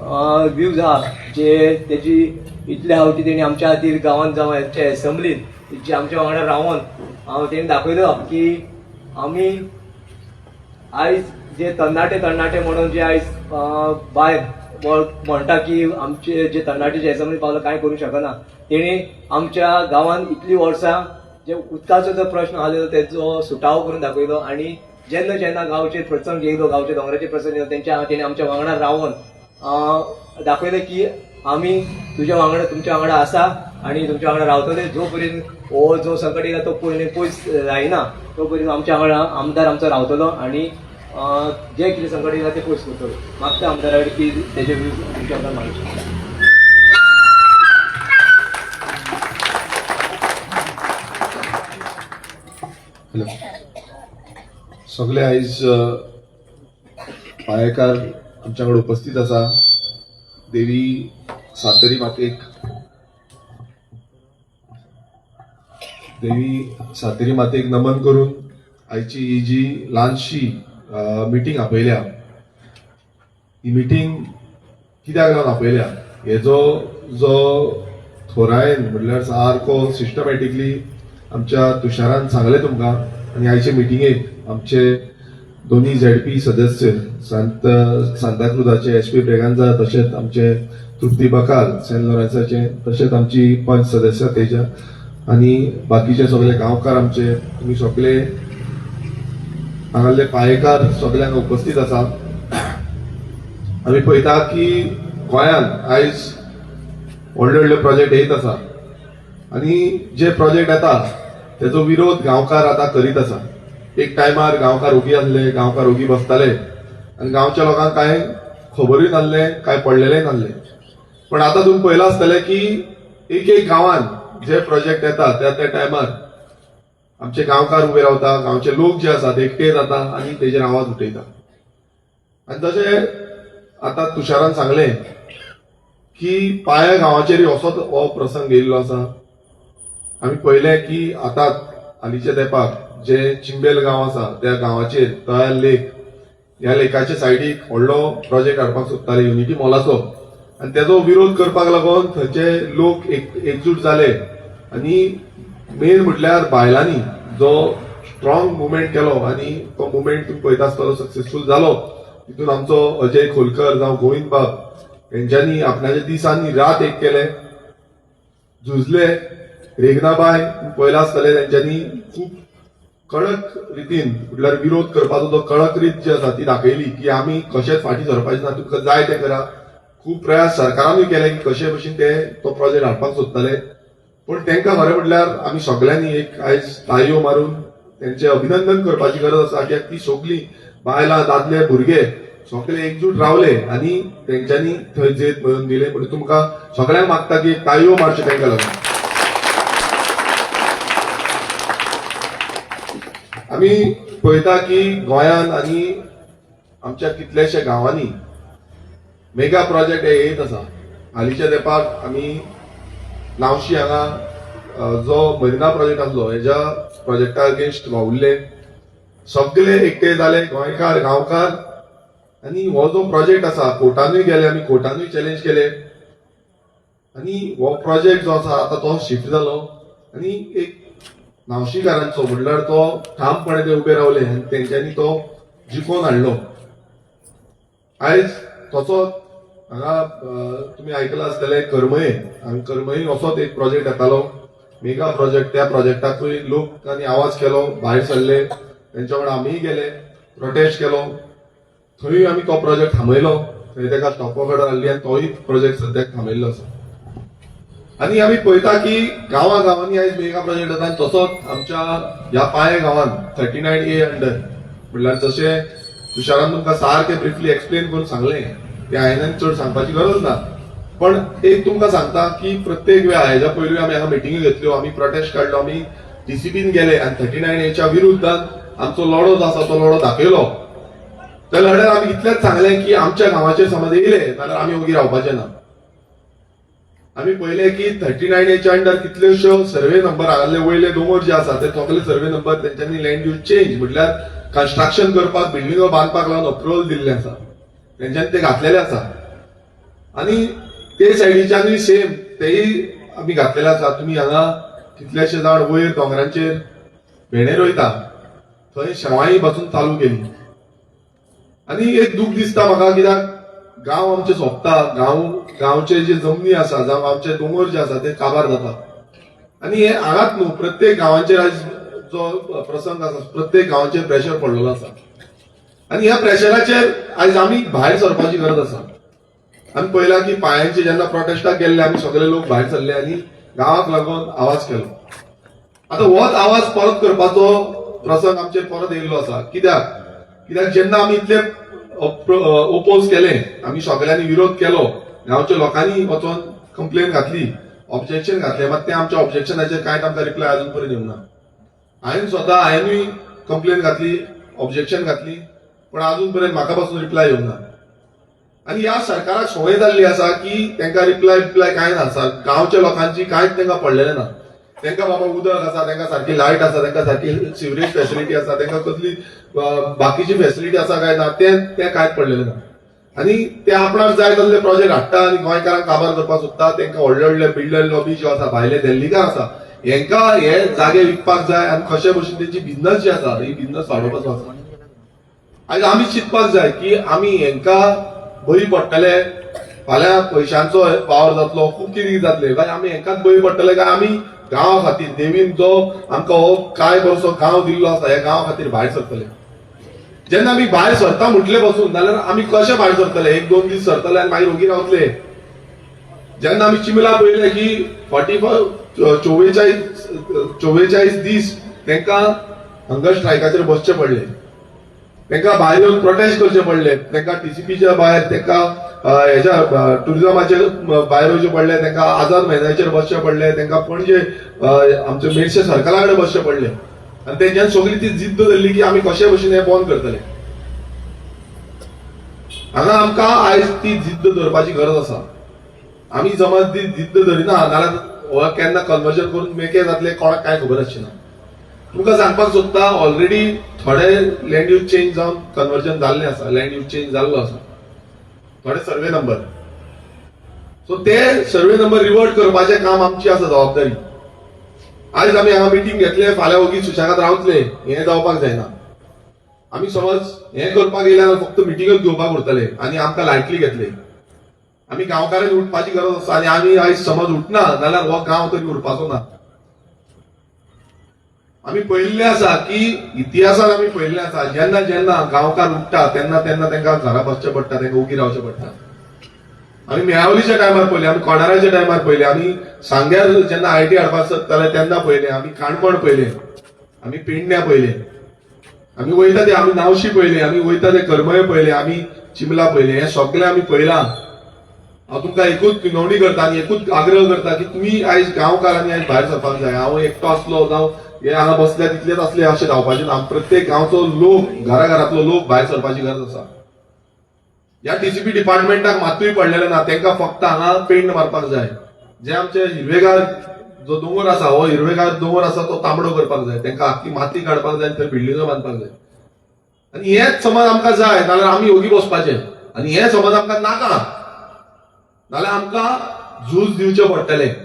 व्ह्यूज आहा जे तेजी इतले हावटी तेणी आमच्या खातीर गांवांत जावं हेच्या एसेंब्लीन जे आमच्या वांगडा रावन तेणी दाखयलो की आमी आयज जे तरणाटे म्हणून जे आयज भायर म्हणटा की आमचे जे तरणाटे एसेंब्लीन पावला कांय करूंक शकना, तेणी आमच्या गांवांत इतलीं वर्सां जे उदकाचो जो प्रश्न आसलेलो तेजो सुटावो करून दाखयलो. आनी जेन्ना गांवचे प्रसंग येयलो, गांवच्या दोंगराचे प्रसंग येयलो, तेणी आमच्या वांगडा रावन दाखयलें की आमी तुमच्या वांगडा आसा आनी तुमच्या वांगडा रावतले. जो पर्यंत हो जो संकट येयला तो पयस जायना तो पर्यंत आमच्या वांगडा आमदार आमचो रावतलो आनी जे कितें संकट येयला ते पयस करतलो. मागता आमदारा कडेन की तेजे व्ह्यूज तुमच्या वांगडा मागचे. हॅलो सगळे आयज पायेकार आमच्या कडेन उपस्थित आसा. देवी सातेरी मातेक नमन करून आयची ही जी ल्हानशी मिटींग आपयल्या, ही मिटींग कित्याक लागून आपयल्या हेजो जो थोरायेन म्हणल्यार सारको सिस्टमॅटिकली आमच्या तुशारान सांगले तुमकां. आनी आयचे मिटिंगेक आमचे दोन्ही ZP सदस्य सांताक्रुजाचे SP ब्रेगांजा, तशेंच आमचे तृप्ती बकाल सेंट लॉरेन्साचे, तशेंच आमची पंच सदस्य तेजा आनी बाकीचे सगळे गांवकार आमचे तुमी सगळे हांगासले पायेकार सगळ्यांक उपस्थित आसा. आमी पळयता की गोंयांत आयज व्हडले व्हडले प्रोजेक्ट येत आसा आनी जे प्रोजेक्ट येता तेजो विरोध गांवकार आतां करीत आसा. एक टायमार गांवकार ओगी आसले, गांवकार ओगी बसताले आनी गांवच्या लोकांक कांय खबरूय नासले, कांय पडलेलेय नासले. पण आतां तुम्ही पळयलां आसतलें की एक गांवांत जे प्रोजेक्ट येता त्या टायमार आमचे गांवकार उबे रावता, गांवचे लोक जे आसात एकठांय जाता आनी तेजेर आवाज उठयता. आनी जशें आतां तुशारान सांगलें की पाया गांवाचेर असोच हो प्रसंग येयल्लो आसा. आमी पळयलें की आतां हालींच्या तेंपाक जे चिंबेल गांव आसा त्या गांवाचेर तळ्याल लेक, ह्या लेकाच्या सायडीक व्हडलो प्रोजेक्ट हाडपाक सोदताले युनिटी मॉलाचो. आनी तेजो विरोध करपाक लागून थंयचे लोक एकजूट जाले आनी मेन म्हटल्यार बायलांनी जो स्ट्रॉंग मुवमेंट केलो आनी तो मुवमेंट तुम्ही पळयता आसतलो सक्सेसफूल जालो. तितून आमचो अजय खोलकर जावं गोविंद बाब हेंच्यांनी आपणाच्या दिसांनी रात एक केले झुजले. रेगनाबाय पयला आसतले तेंच्यांनी खूब कडक रितीन म्हटल्यार विरोध करपाचो तो कडक रीत जी आसा ती दाखयली की आमी कशेंच फाटीं सरपाचें ना, तुमकां जाय तें करा. खूब प्रयास सरकारानूय केले की कशे भशेन ते तो प्रोजेक्ट हाडपाक सोदताले. पण तांकां खरें म्हटल्यार आमी सगळ्यांनी एक आयज ताळयो मारून त्यांचे अभिनंदन करपाची गरज आसा, कित्याक ती सगळीं बायलां दादले भुरगे सगळे एकजूट रावले आनी तेंच्यांनी थंय जेत मेळोवन दिले. म्हणून तुमकां सगळ्यांक मागता की ताळयो मारच्यो तांकां लागून. आमी पळयता की गोंयान आनी आमच्या कितल्याशा गांवांनी मेगा प्रोजेक्ट हे येत आसा. हालींच्या तेंपाक आमी नावशी हांगा जो मरिना प्रोजेक्ट आसलो हेज्या प्रोजेक्टा अगेन्स्ट वावुरले. सगळे एकटे जाले गोंयकार गांवकार आनी हो जो प्रोजेक्ट आसा कोर्टानूय गेले, आमी कोर्टानूय चॅलेंज केले आनी हो प्रोजेक्ट जो आसा आतां तो शिफ्ट जालो आनी एक नावशीकारांचो म्हटल्यार तो ठामपणे ते उबे रावले आनी तेंच्यांनी तो जिखोवन हाडलो. आयज तसोच हांगा तुमी आयकलां आसतलें करमये, हांगा करमये असोच एक प्रोजेक्ट येतालो मेगा प्रोजेक्ट. त्या प्रोजेक्टाकूय लोकांनी आवाज केलो, भायर सरले, तेंच्या वांगडा आमीय गेले, प्रोटेस्ट केलो. थंय आमी तो प्रोजेक्ट थांबयलो, थंय ताका स्टॉप ऑर्डर हाडली आनी तोय प्रोजेक्ट सद्याक थांबयल्लो आसा. आनी आमी पळयता की गांवांनी आयज मेगा प्रोजेक्ट जाता आनी तसोच आमच्या ह्या पाळे गांवांत 39A अंडर म्हटल्यार जशें तुशारान तुमकां सारकें ब्रिफली एक्सप्लेन करून सांगलें तें हांवें चड सांगपाची गरज ना. पण एक तुमकां सांगता की प्रत्येक वेळा हेज्या पयलीं आमी हांगा मिटिंगी घेतल्यो, आमी प्रोटेस्ट काडलो, आमी DCPन गेले आनी 39Aच्या विरुद्धान आमचो लढो जो आसा तो लढो दाखयलो. त्या लढ्यार आमी इतलेंच सांगलें की आमच्या गांवाचेर समज येयले जाल्यार आमी ओगी रावपाचे ना. आमी पळयलें की 39Aच्या अंडर कितल्योश्यो सर्वे नंबर हांगाले वयले दोंगर जे आसा ते सगळे सर्वे नंबर तेंच्यांनी लँड यूज चेंज म्हटल्यार कन्स्ट्रक्शन करपाक बिल्डिंगो बांदपाक लागून अप्रुवल दिल्लें आसा, तेंच्यांनी ते घातलेले आसा. आनी ते सायडीच्यानूय सेम तेय आमी घातलेले आसा. तुमी हांगा कितलेशे जाण वयर दोंगरांचेर भेंडे रोयता, थंय शेवाळी पासून चालू केली. आनी एक दूख दिसता म्हाका, कित्याक गांव आमचे सोंपता, गांवचे जे जमनी आसा जावं आमचे दोंगर जे आसा ते काबार जाता. आनी हे हांगाच न्हू, प्रत्येक गांवांचेर आयज जो प्रसंग आसा प्रत्येक गांवांचेर प्रेशर पडलेलो आसा. आनी ह्या प्रेशराचेर आयज आमी भायर सरपाची गरज आसा. आमी पळयला की पाळयांचे जेन्ना प्रोटेस्टाक गेल्ले आमी सगळे लोक भायर सरले आनी गांवाक लागून आवाज केलो. आतां होच आवाज परत करपाचो प्रसंग आमचेर परत येयल्लो आसा. कित्याक जेन्ना आमी इतले ओपोज केले, आमी सगळ्यांनी विरोध केलो, गांवच्या लोकांनी वचोन कंप्लेन घातली, ऑब्जेक्शन घातले, मात ते आमच्या ऑब्जेक्शनाचेर कांयच आमकां रिप्लाय अजून पर्यंत येवना. हांवेंय कंप्लेन घातली, ऑब्जेक्शन घातली, पण अजून पर्यंत म्हाका पासून रिप्लाय येवना. आनी ह्या सरकाराक संवय जाल्ली आसा की तांकां रिप्लाय कांय ना. गांवच्या लोकांची कांयच तांकां पडलेलें ना. तांकां बाबा उदक आसा, तांकां सारकी लायट आसा, तांकां सारकी सिवरेज फॅसिलिटी आसा, तांकां कसली बाकीची फॅसिलिटी आसा काय ना तें कांयच पडलेलें ना. आनी ते आपणाक जाय तसले प्रोजेक्ट हाडटा आनी गोंयकारांक काबार करपाक सोदता. तांकां व्हडले व्हडले बिल्डर लॉबी ज्यो आसा, भायले देल्लीकार आसा, हेंकां हे जागे विकपाक जाय आनी कशे भशेन तेंची बिझनस जी आसा ही बिझनस वाडोवपाचो आसा. आयज आमी चिंतपाक जाय की आमी हेंकां बरी पडटले, फाल्यां पयशांचो वावर जातलो, खूब कितें जातलें काय आमी हेंकांच बरी पडटले काय आमी गांवा खातीर देवीन जो आमकां हो काय बरोसो गांव दिल्लो आसा ह्या गांवा खातीर भायर सरतले. जेन्ना आमी भायर सरता म्हटले पासून जाल्यार आमी कशे भायर सरतले, 1-2 दीस सरतले आनी मागीर ओगी रावतले. जेन्ना आमी चिमला पळयले की 44 दीस तांकां हंगर स्ट्रायकाचेर बसचे पडले, तांकां भायर येवन प्रोटेस्ट करचे पडले, तांकां TCPच्या भायर, तांकां हेच्या टुरिझमाचेर भायर वयचे पडले, तांकां आझाद मैदानाचेर बसचे पडले, तांकां पणजे आमचे मेडशे सर्कला कडेन बसचे पडले. आनी तेंच्यान सगळी ती जिद्द धरली की आमी कशे भशेन हें बंद करतले. हांगा आमकां आयज ती जिद्द धरपाची गरज आसा. आमी समज ती जिद्द धरिना जाल्यार हो केन्ना कन्वर्जन करून मेके जातले कोणाक कांय खबर आसचेना. तुमकां सांगपाक सोदता, ऑलरेडी थोडे लँड यूज चेंज जावन कन्वर्जन जाल्लें आसा, लँड यूज चेंज जाल्लो आसा, थोडे सर्वे नंबर. सो ते सर्वे नंबर रिवर्ट करपाचें काम आमची आसा, जबाबदारी. आयज आमी हांगा मिटींग घेतले, फाल्यां ओगी सुशेगाद रावतले, हें जावपाक जायना. आमी समज हें करपाक येयले जाल्यार फक्त मिटींगच घेवपाक उरतले आनी आमकां लायटली घेतले. आमी गांवकारांनी उठपाची गरज आसा आनी आमी आयज समज उठना जाल्यार हो गांव तरी उरपाचो ना. आमी पळयल्लें आसा की इतिहासान आमी पळयल्लें आसा जेन्ना जेन्ना गांवकार उठटा तेन्ना तेन्ना तांकां घरा बसचें पडटा, तांकां उगी रावचें पडटा. आमी मेळावलीच्या टायमार पळयलें, आमी कोणाराच्या टायमार पळयलें, आमी सांग्यार जेन्ना आयटी हाडपाक सोदताले तेन्ना पळयलें, आमी काणकोण पळयलें, आमी पेडण्या पळयलें, आमी वयता ते आमी नावशी पळयलें, आमी वयता ते करमळे पळयलें, आमी चिमला पळयलें. हें सगळें आमी पळयलां. हांव तुमकां एकूच विनवणी करता आनी एकूच आग्रह करता की तुमी आयज गांवकारांनी आयज भायर सरपाक जाय. हांव एकटो आसलो जावं हे हांगा बसल्या तितलेच असले अशें जावपाचें ना. प्रत्येक गांवचो लोक, घराघरांतलो लोक भायर सरपाची गरज आसा. ह्या टीसीपी डिपार्टमेंटाक मातूय पडलेलें ना, तांकां फक्त हांगा पेंट मारपाक जाय. जे आमचे हिरवेगार जो दोंगर आसा, हो हिरवेगार दोंगर आसा तो तांबडो करपाक जाय, तांकां आख्खी माती काडपाक जाय, थंय बिल्डिंगो बांदपाक जाय. आनी हेच समज आमकां जाय जाल्यार आमी ओगी बसपाचे. आनी हें समज आमकां नाका जाल्यार आमकां झूज दिवचें पडटलें.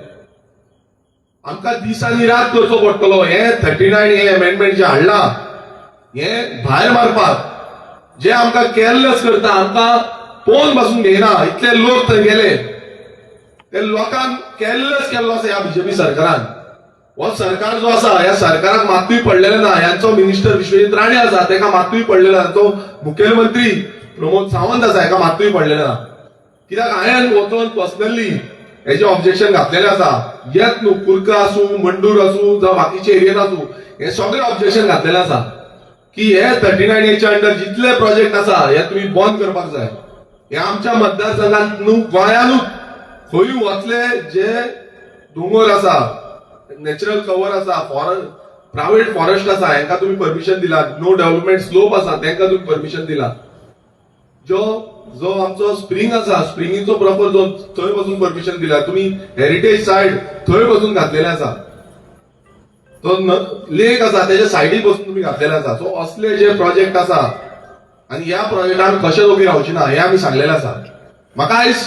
आमकां दीस आनी रात करचो पडटलो. हे 39 हे अमेंडमेंट जे हाडला हे भायर मारपाक, जे आमकां केअरलेस करता, आमकां पळोवन पासून घेयना. इतले लोक थंय गेले, ते लोकांक केअरलेस केल्लो आसा ह्या बीजेपी सरकारान. हो सरकार जो आसा ह्या सरकाराक मातूय पडलेलें ना. ह्यांचो मिनिस्टर विश्वजीत राणे आसा ताका मातूय पडलेलो ना. तो मुखेलमंत्री प्रमोद सावंत आसा हाका मातूय पडलेलें ना. कित्याक हांवें वचून पर्सनली हेजे ऑब्जेक्शन घातलेलें आसा. येत न्हू कुर्का आसूं, मंडूर आसूं जावं बाकीचे एरियेन आसूं, हे सगळे ऑब्जेक्शन घातलेलें आसा की हे 39A अंडर जितले प्रोजेक्ट आसा हे तुमी बंद करपाक जाय. हे आमच्या मतदारसंघात न्हू गोंयानूच खंय वचले जे दोंगर आसा, नॅचरल कवर आसा, प्रायव्हेट फॉरेस्ट आसा, हांकां तुमी परमिशन दिला. नो डेव्हलपमेंट स्लोप आसा तांकां तुमी परमिशन दिला. जो आमचो स्प्रिंग आसा, स्प्रिंगीचो प्रॉपर जो थंय पासून परमिशन दिला. तुम्ही हेरिटेज सायड थंय पासून घातलेले आसा. तो लेक आसा त्याच्या सायडीक पासून तुम्ही घातलेले आसा. सो असले जे प्रोजेक्ट आसा आनी ह्या प्रोजेक्टान कशें उबी रावची ना हे आमी सांगलेलें आसा. म्हाका आयज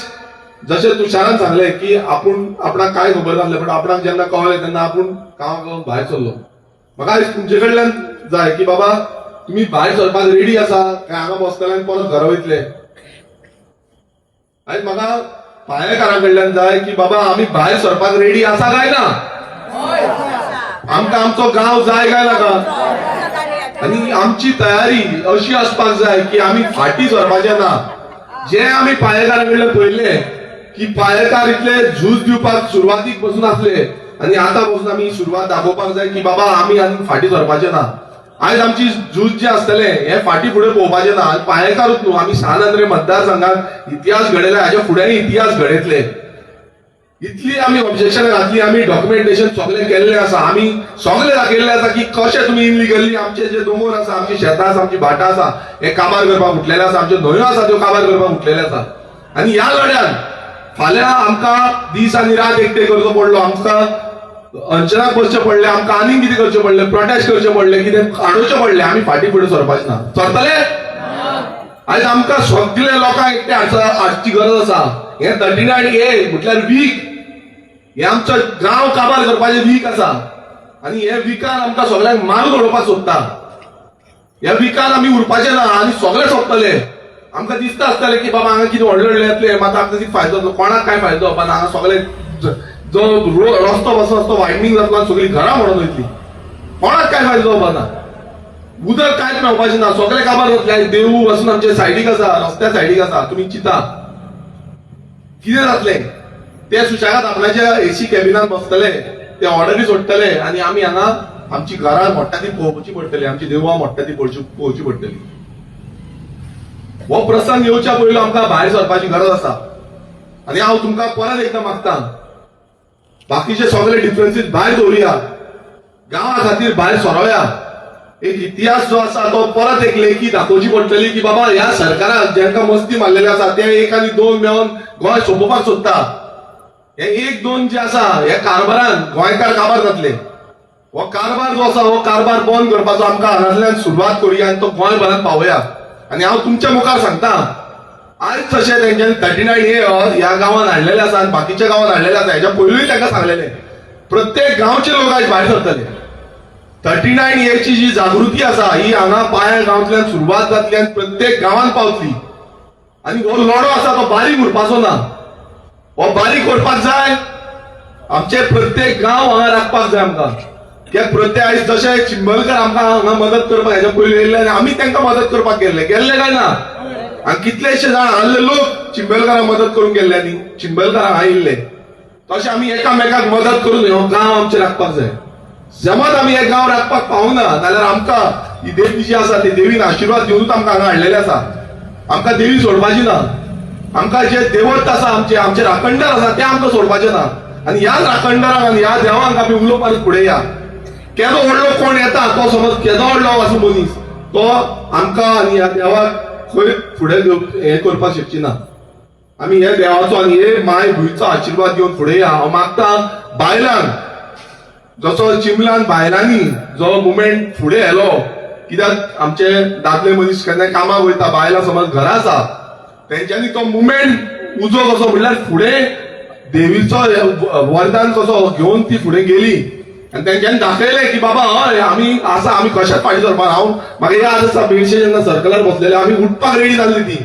जशें तुषारान सांगलें की आपणाक काय खबर नासलें, पण आपणाक जेन्ना कळ्ळें तेन्ना आपूण गांवांत भायर सरलो. म्हाका आयज तुमचे कडल्यान जाय की बाबा तुम्ही भायर सरपाक रेडी आसा काय हांगा बसतले आनी परत घरा वयतले. आयज म्हाका पाळेकारां कडल्यान जाय की बाबा आमी भायर सरपाक रेडी आसा काय ना. आमकां आमचो गांव जाय काय नाका. आनी आमची तयारी अशी आसपाक जाय की आमी फाटीं सरपाचे ना. जे आमी पाळेकारां कडल्यान पळयले की पाळेकार इतले झूज दिवपाक सुरवातीक पासून आसले आनी आतां पासून आमी सुरवात दाखोवपाक जाय की बाबा आमी आनी फाटीं सरपाचे ना. आयज आमची झूज जे आसतले हे फाटीं फुडें पळोवपाचे ना. आनी पाळेकारूच न्हू, आमी सानांद्रे मतदारसंघात इतिहास घडयला, हाच्या फुड्यांनी इतिहास घडयतले. इतली आमी ऑब्जेक्शन घातली, आमी डॉक्युमेंटेशन सगळें केल्लें आसा. आमी सगळें दाखयल्लें आसा की कशें तुमी इनलिगली आमचे जे दोंगर आसा, आमची शेतां आसा, आमची भाटां आसा हे काबार करपाक उठलेले आसा, आमच्यो न्हंयो आसा त्यो काबार करपाक उठलेले आसा. आनी ह्या लढ्यान फाल्यां आमकां दीस आनी रात एकटे करचो पडलो. आमकां अंचनाक बसचें पडलें, आमकां आनीक कितें करचें पडलें, प्रोटेस्ट करचें पडलें, कितें आडोवचें पडलें. आमी फाटीं फुडें सरपाचें ना. सरतले. आयज आमकां सगळे लोकांक एकटे हाडची गरज आसा. हे 39A म्हटल्यार वीक, हे आमचो गांव काबार करपाचें वीक आसा. आनी हे विकान आमकां सगळ्यांक मारून उडोवपाक सोदता. ह्या विकान आमी उरपाचे ना आनी सगळे सोंपतले. आमकां दिसता आसतलें की बाबा हांगा कितें व्हडले व्हडले येतले, मात आमकां कितें फायदो जातलो, कोणाक काय फायदो जावपा ना. हांगा सगळे जो रस्तो बसो आसतो वायडनींग जातलो आनी सगळीं घरां म्हणून वयतलीं, कोणाक काय फायदो जावपा ना. उदक कांयच मेळपाचें ना, सगळे काबार जातले. देवूळ वचून आमचे सायडीक आसा, रस्त्या सायडीक आसा. तुमी चिंता कितें जातलें. ते सुशेगाद आपल्याच्या एसी कॅबिनात बसतले, ते ऑर्डरी सोडटले आनी आमी हांगा आमची घरां मोडटा ती पळोवची पडटली, आमची देवळां मोडटा ती पळोवची पडटली. हो प्रसंग येवच्या पयलो आमकां भायर सरपाची गरज आसा. आनी हांव तुमकां परत एकदां मागतां, बाकीचे सगळे डिफरन्सीस भायर दवरुया, गांवा खातीर भायर सरोया. एक इतिहास जो आसा तो परत एक लेखी दाखोवची पडटली की बाबा ह्या सरकाराक जेंकां मस्ती मारलेले आसा ते 1 आनी 2 मेळोन गोंय सोंपोवपाक सोदता. हे 1-2 जे आसा ह्या कारबारान गोंयकार काबार जातले. हो कारबार जो आसा हो कारबार बंद करपाचो आमकां हांगासरल्यान सुरवात करुया आनी तो गोंय भरात पावया. आनी हांव तुमच्या मुखार सांगता, आयज तशें तेंच्यांनी 39A ह्या गांवांत हाडलेले आसा आनी बाकीच्या गांवांत हाडलेले आसा. हेच्या पयलींय तांकां सांगलेलें प्रत्येक गांवचे लोक आयज भायर सरतले. 39A जी जागृती आसा ही हांगा पाळ्या गांवांतल्यान सुरवात जातली आनी प्रत्येक गांवांत पावतली. आनी हो लढो आसा तो बारीक उरपाचो ना. हो बारीक करपाक जाय. आमचे प्रत्येक गांव हांगा राखपाक जाय आमकां. कित्याक प्रत्येक आयज जशे चिंबलकर आमकां हांगा मदत करपाक हेच्या पयलीं येयल्ले आनी आमी तांकां मदत करपाक गेल्ले काय ना. आनी कितलेशे जाण हाडले लोक चिंबलकारांक मदत करून गेल्ले न्ही, चिंबलकारांक आयिल्ले. तशें आमी एकामेकाक मदत करून हो गांव आमचे राखपाक जाय. समज आमी हे गांव राखपाक पावना जाल्यार आमकां ही देवी जी आसा ती देवीन आशिर्वाद दिवनूच आमकां हांगा हाडलेले आसा. आमकां देवी सोडपाची ना. आमकां जे देवत आसा आमचे राखणदार आसा ते आमकां सोडपाचे ना. आनी ह्या राखणदाराक आनी ह्या देवांक आमी उलोवपाक फुडें या. केदो व्हडलो कोण येता तो समज केदो व्हडलो आसूं मनीस तो आमकां आनी ह्या देवाक खंय फुडें हे करपाक शकची ना. आमी हे देवाचो आनी हे माय भुंयचो आशिर्वाद दिवन फुडें या. हांव मागता बायलांक जसो चिमलान बायलांनी जो मुवमेंट फुडें येलो, कित्याक आमचे दादले मनीस केन्नाय कामाक वयता, बायलां समज घरा आसा, तेंच्यांनी तो मुवमेंट उजो कसो म्हणल्यार फुडें देवीचो वरदान कसो घेवन ती फुडें गेली. आनी तेंच्यांनी दाखयलें की बाबा हय आमी आसा, आमी कशेंच फाटी सरपाक. हांव म्हाका याद आसा बेडशे जेन्ना सर्कलार बसलेले आमी उठपाक रेडी जाल्ली ती.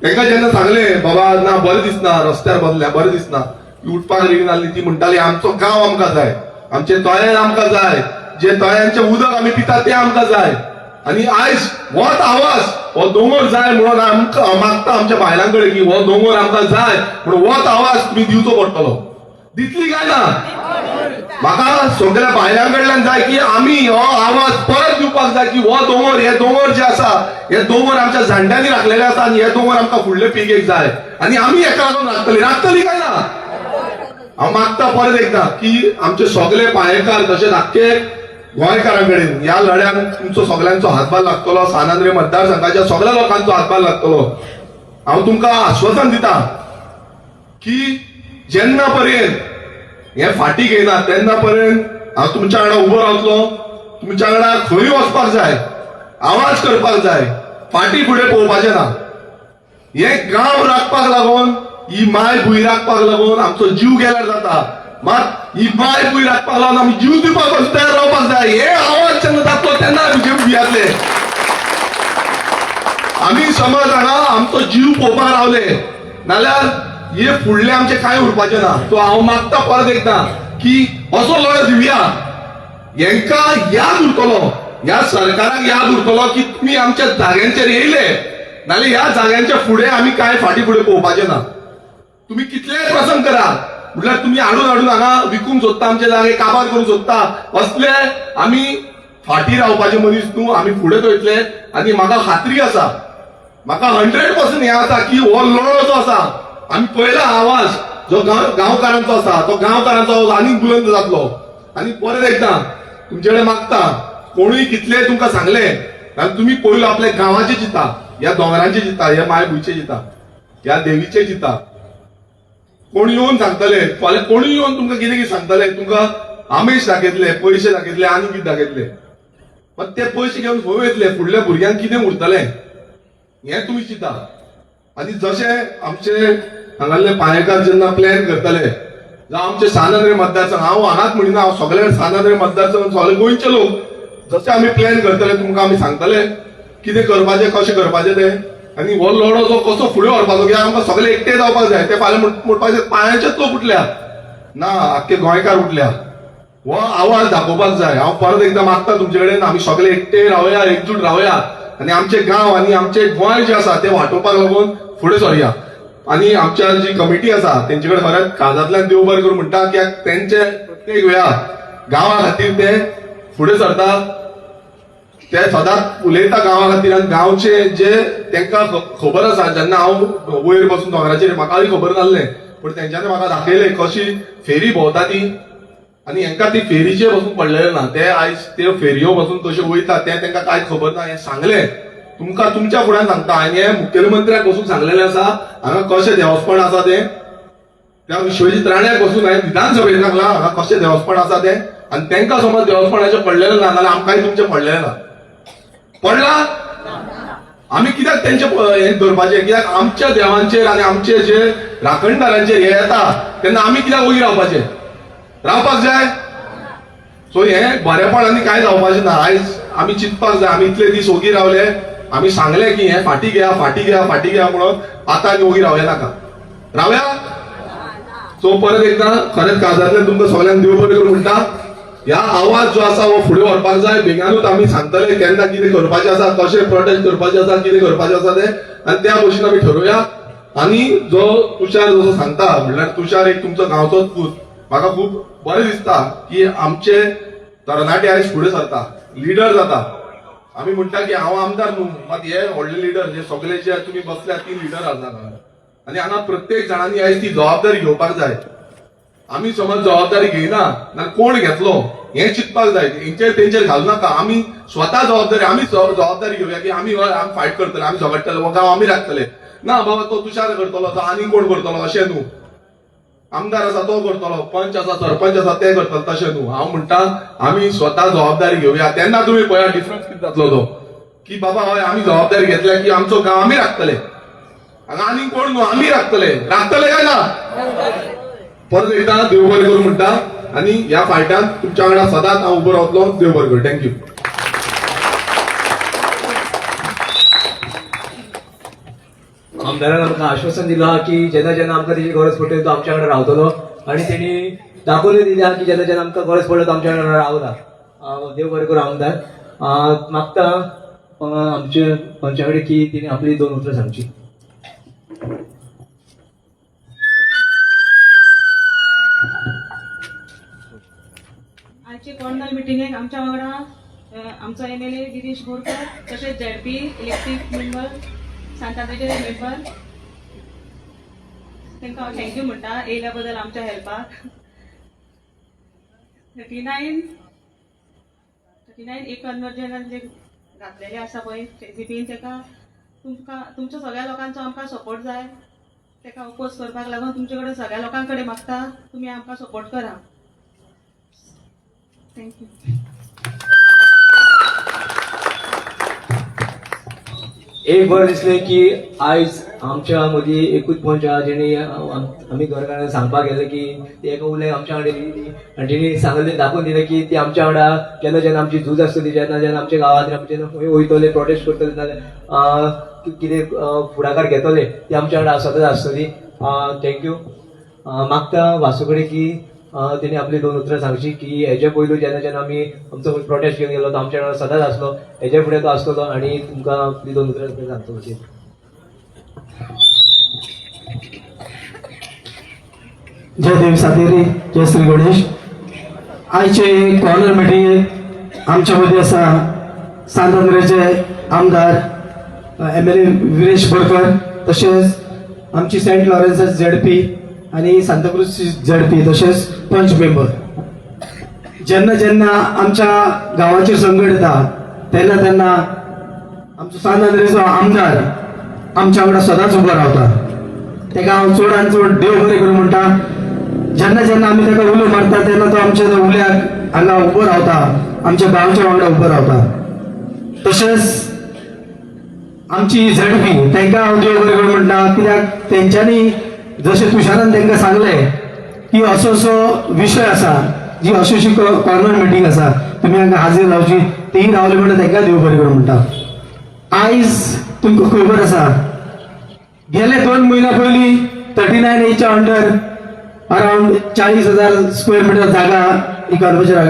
तांकां जेन्ना सांगलें बाबा ना बरें दिसना रस्त्यार बसल्या बरें दिसना, उठपाक रेडी जाल्ली ती म्हणटाली आमचो गांव आमकां जाय, आमचे तळें आमकां जाय, जे तळ्यांचें उदक आमी पिता तें आमकां जाय. आनी आयज होच आवाज हो दोंगर जाय म्हणून आमकां मागता आमच्या बायलां कडेन की हो दोंगर आमकां जाय म्हणून होच आवाज तुमी दिवचो पडटलो. दितली काय ना? म्हाका सगळ्या बायलां कडल्यान जाय की आमी हो आवाज परत दिवपाक जाय की हो दोंगर, हे दोंगर जे आसा हे दोंगर आमच्या जाणट्यांनी राखलेले आसा आनी हे दोंगर आमकां फुडले पिळगेक जाय आनी आमी हेका लागून राखतली काय ना? हांव मागता परत एकदा की आमचे सगळे पायेकार तशेंच आख्खे गोंयकारांकडेन ह्या लढ्याक तुमचो सगळ्यांचो हातभार लागतलो. सानाद्री मतदारसंघाच्या सगळ्या लोकांचो हातभार लागतलो. हांव तुमकां आश्वासन दिता की जेन्ना पर्यंत हे फाटी घेयना तेन्ना पर्यंत हांव तुमच्या वांगडा उबो रावतलो. तुमच्या वांगडा खंय वचपाक जाय, आवाज करपाक जाय, फाटी फुडें पळोवपाचें ना. हे गांव राखपाक लागून, ही माय भूंय राखपाक लागून आमचो जीव गेल्यार जाता, मात ही माय भूंय राखपाक लागून आमी जीव दिवपाक तयार रावपाक जाय. हे आवाज जेन्ना जातलो तेन्ना आमी जीव दियातले. आमी समज हांगा आमचो जीव पळोवपाक रावले नाल्यार हे फुडले आमचे कांय उरपाचें ना. सो हांव मागता परत एकदा की असो लढो दिवया. हेंकां याद उरतलो, ह्या सरकाराक याद उरतलो की तुमी आमच्या जाग्यांचेर येयले नाल्यार ह्या जाग्यांच्या फुडें आमी कांय फाटी फुडें पळोवपाचें ना. तुमी कितलेय प्रसंग करा म्हटल्यार तुमी हाडून हांगा विकूंक सोदता, आमचे जागे काबार करूंक सोदता, असले आमी फाटी रावपाचे मनीस न्हू. आमी फुडें वयतले आनी म्हाका खात्री आसा, म्हाका 100% हे आसा की हो लढो जो आसा आमी पयला आवाज जो गांवकारांचो आसा तो गांवकारांचो आवाज आनीक बुलंद जातलो. आनी परत एकदा तुमचे कडेन मागता कोणूय कितले तुमकां सांगले जाल्यार तुमी पयलो आपल्या गांवाचे चिंता, ह्या दोंगरांचे चिंता, ह्या माय भुंयचे चिंता, ह्या देवीचे चिंता. कोण येवन सांगतले फाल्यां कोणूय येवन तुमकां कितें कितें सांगतले, तुमकां आमेश दाखयतले, पयशे दाखयतले, आनी कितें दाखयतले, पण ते पयशे घेवन खंय वयतले, फुडल्या भुरग्यांक कितें उरतलें हें तुमी चिंता. आनी जशे आमचे हांगासले पायेकार जेन्ना प्लॅन करतले जावं आमचे सानाद्री मतदारसंघ, हांव हांगाच म्हणिना, हांव सगळे सानाद्री मतदारसंघ सगळे गोंयचे लोक जशे आमी प्लॅन करतले तुमकां आमी सांगतले कितें करपाचें, कशें करपाचें तें. आनी हो लढो जो कसो फुडें व्हरपाचो, कित्याक आमकां सगळे एकटे जावपाक जाय. ते फाल्यां म्हणपाचे पांयांचेच लोक उठल्या ना, आख्खे गोंयकार उठल्या. हो आवाज दाखोवपाक जाय. हांव परत एकदां मागता तुमचे कडेन आमी सगळे एकटे रावया, एकजूट रावया आनी आमचे गांव आनी आमचे गोंय जे आसा ते वाटोवपाक लागून फुडें सरया. आनी आमच्या जी कमिटी आसा तेंचे कडेन खरेंच काळजांतल्यान देव बरें करूं म्हणटा, कित्याक तेंचे प्रत्येक वेळार गांवा खातीर ते फुडें सरता, ते सदांच उलयता गांवा खातीर. आनी गांवचे जे तांकां खबर आसा, जेन्ना हांव वयर बसून दोंगराचेर म्हाकाय खबर नासलें पूण तेंच्यांनी म्हाका दाखयलें कशी फेरी भोंवता ती. आनी हांकां ती फेरीचेर बसून पडलेले ना, ते आयज त्यो फेरयो बसून कशे वयता तें तांकां कांय खबर ना. हें सांगलें तुमकां तुमच्या फुड्यान सांगता. आनी हे मुख्यमंत्र्याक बसून सांगलेलें आसा हांगा कशें देवस्पण आसा तें, त्या विश्वजीत राण्याक बसून हांवें विधानसभेक सांगलां हांगा कशें देवस्पण आसा तें. आनी तांकां समज देवस्पणाचें पडलेलें ना जाल्यार आमकांय तुमचें पडलेलें ना. पडला आमी कित्याक तेंचे हें धरपाचें, कित्याक आमच्या देवांचेर आनी आमचे जे राखणदारांचेर हे येता तेन्ना आमी कित्याक वयर रावपाचें, रावपाक जाय. सो हें बरेपण आनी कांय जावपाचें ना. आयज आमी चिंतपाक जाय. आमी इतले दीस ओगी रावले, आमी सांगलें की हें फाटी घेया फाटी घेया फाटी घेया म्हणून, आतां आनी ओगी रावया नाका. रावया सो परत एकदा खरेंच काळजांतल्यान तुमकां सगळ्यांक देव बरें करूं म्हणटा. ह्या आवाज जो आसा हो फुडें व्हरपाक जाय. बेगानूच आमी सांगतले केन्ना कितें करपाचें आसा, कशें प्रोटेस्ट करपाचें आसा, कितें करपाचें आसा तें, आनी त्या भशेन आमी ठरोवया. आनी जो तुषार जसो सांगता म्हणल्यार तुषार एक तुमचो गांवचोच पूत. म्हाका खूब बरें दिसता की आमचे तरणाटे आयज फुडें सरता, लिडर जाता. आमी म्हणटा की हांव आमदार न्हू, मात हे व्हडले लिडर जे सगळे जे तुमी बसल्यात ती लिडर आसा. आनी हांगा प्रत्येक जाणांनी आयज ती जबाबदारी घेवपाक जाय. आमी समज जबाबदारी घेयना ना कोण घेतलो हें चिंतपाक जाय. तेंचेर घालू नाका. आमी स्वता जबाबदारी घेवया की आमी फायट करतले, आमी झगडटले, हो गांव आमी राखतले. ना बाबा तो तुषार करतलो, तो आनी कोण करतलो अशें न्हू. आमदार आसा तो करतलो, पंच आसा, सरपंच आसा ते करतलो, तशें न्हू. हांव म्हणटा आमी स्वता जबाबदारी घेवया. तेन्ना तुमी पळया डिफरन्स कितें जातलो तो, की बाबा हय आमी जबाबदारी घेतल्या की आमचो गांव आमी राखतले. हांगा आनी कोण न्हू, आमी राखतले काय ना. परत एकदा देव बरें करूं म्हणटा. आनी ह्या फायटान तुमच्या वांगडा सदांच हांव उबो रावतलो. देव बरें करूं. थँक्यू. आमदारान आमकां आश्वासन दिलां की जेन्ना जेन्ना आमकां तेची गरज पडटली तो आमच्या वांगडा रावतलो. आनी तेणी दाखोवनूय दिल्या की जेन्ना जेन्ना आमकां गरज पडलो तो आमच्या वांगडा रावला. देव बरें करूं आमदार. मागता आमचे पंचा कडेन की तिणी आपली 2 उतरां सांगची. आजचे कॉर्नर मिटिंगेक आमच्या वांगडा आमचो MLA गिरीश बोरकर, तशेंच ZP इलेक्टीव मेंबर, सांतापेचे मेंबर, तांकां हांव थँक्यू म्हणटा येयल्या बद्दल आमच्या हेल्पाक. 39 एक कन्वर्जन जे घातलेले आसा पळय JCPन, ताका तुमच्या सगळ्या लोकांचो आमकां सपोर्ट जाय. ताका अपोज करपाक लागून तुमचे कडेन सगळ्या लोकां कडेन मागता तुमी आमकां सपोर्ट करा. थँक्यू. एक बरें दिसलें की आयज आमच्या मदीं एकूच पंच आहा जेणी आमी घरा सांगपाक गेले की ती एका उलय आमच्या वांगडा येयली आनी तेणी सांगलें दाखोवन दिलें की ती आमच्या वांगडा जेन्ना जेन्ना आमची झूज आसतली, जेन्ना जेन्ना आमच्या गांवांत आमी जेन्ना खंय वयतले, प्रोटेस्ट करतले नाल्यार कितें फुडाकार घेतले ती आमच्या वांगडा सदांच आसतली. थँक्यू. मागता वासू कडेन की तेणी आपली 2 उतरां सांगची की हेजे पयलू जेन्ना जेन्ना आमी आमचो प्रोटेस्ट घेवन गेलो तो आमच्या वांगडा सदांच आसलो, हेजे फुडें तो आसतलो आनी तुमकां आपली 2 उतरां सांगतलो. जय देव सातेरी, जय श्री गणेश. आयचे कॉर्नर मिटिंगेक आमच्या मदीं आसा सांतांद्रेचे आमदार MLA गिरीश बोरकर, तशेंच आमची सेंट लॉरेन्स ZP आनी सांताक्रूज ZP, तशेंच पंच मेंबर. जेन्ना जेन्ना आमच्या गांवाचेर संकट येता तेन्ना तेन्ना आमचो सांतांद्रेचो आमदार आमच्या वांगडा सदांच उबो रावता. ताका हांव चड आनी चड देव बरें करूं म्हणटा. जेन्ना जेन्ना आमी ताका उलो मारता तेन्ना तो आमच्या उल्याक हांगा उबो रावता, आमच्या गांवच्या वांगडा उबो रावता. तशेंच आमची ZP तांकां हांव देव बरें करूं म्हणटा. कित्याक तेंच्यांनी जशें तुषारान तांकां सांगलें की असो असो विशय आसा, जी अशी अशी कॉर्नर मिटींग आसा, तुमी हांगा हाजीर रावची, तीय रावली म्हणटा तांकां देव बरें करूं म्हणटा. आयज तुमकां खबर आसा गेले 2 म्हयन्या पयलीं 39A under around 40,000 square metre जागा ही कॉर्पोरेशन